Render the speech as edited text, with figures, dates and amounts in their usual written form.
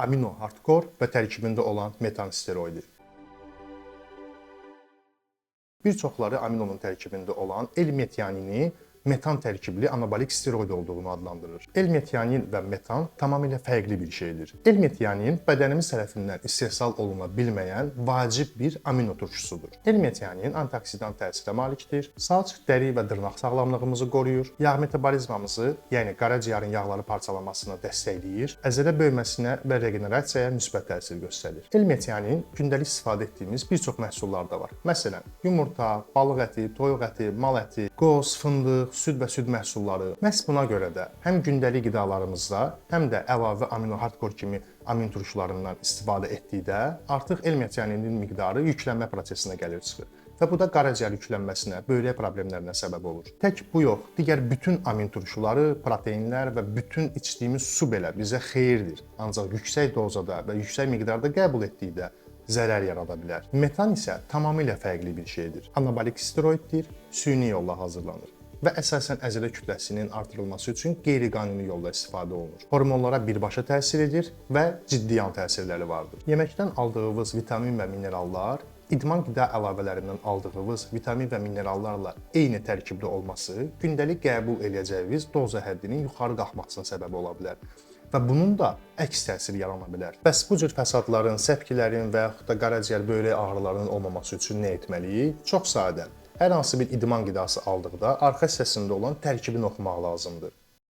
amino hardkor və tərkibində olan metan steroidi. Bir çoxları aminonun tərkibində olan L-metianini metan tərkibli anabolik steroid olduğunu adlandırır. L-metianin və metan tamamilə fərqli bir şeydir. L-metianin bədənimiz tərəfindən istehsal oluna bilməyən vacib bir amino turşusudur. L-metianin antioksidan təsirə malikdir, saç, dəri və dırnaq sağlamlığımızı qoruyur, yağ metabolizmamızı, yəni qaraciyərin yağları parçalanmasını dəstəkləyir, əzələ böyüməsinə və regenerasiyaya müsbət təsir göstərir. L-metianin gündəlik istifadə etdiyimiz bir çox məhsullarda var. Məsələn, yumurta, balıq əti, toyuq əti, mal əti, qoz, fındıq, süd və süd məhsulları. Məhz buna görə də həm gündəlik qidalarımızda, həm də əlavə amino hardkor kimi amin turşularından istifadə etdikdə artıq L-metianinin miqdarı yüklənmə prosesinə gəlir çıxır və bu da qaraciyər yüklənməsinə, böyrək problemlərinə səbəb olur. Tək bu yox, digər bütün amin turşuları, proteinlər və bütün içdiyimiz su belə bizə xeyirdir. Ancaq yüksək dozada və yüksək miqdarda qəbul etdikdə zərər yarada bilər. Metan isə tamamilə fərqli bir şeydir. Anabolik steroiddir, süni yolla hazırlanır və əsasən əzələ kütləsinin artırılması üçün qeyri-qanuni yolla istifadə olunur. Hormonlara birbaşa təsir edir və ciddi yan təsirləri vardır. Yeməkdən aldığımız vitamin və minerallar idman qida əlavələrindən aldığımız vitamin və minerallarla eyni tərkibdə olması gündəlik qəbul edəcəyimiz doza həddinin yuxarı qalxmasına səbəb ola bilər. Və bunun da əks təsiri yarana bilər. Bəs bu cür fəsadların, səpkilərin və yaxud da qaraciyər böyrək ağrılarının olmaması üçün nə etməliyik? Çox sadə. Hər hansı bir idman qidası aldıqda arxa hissəsində olan tərkibini oxumaq lazımdır.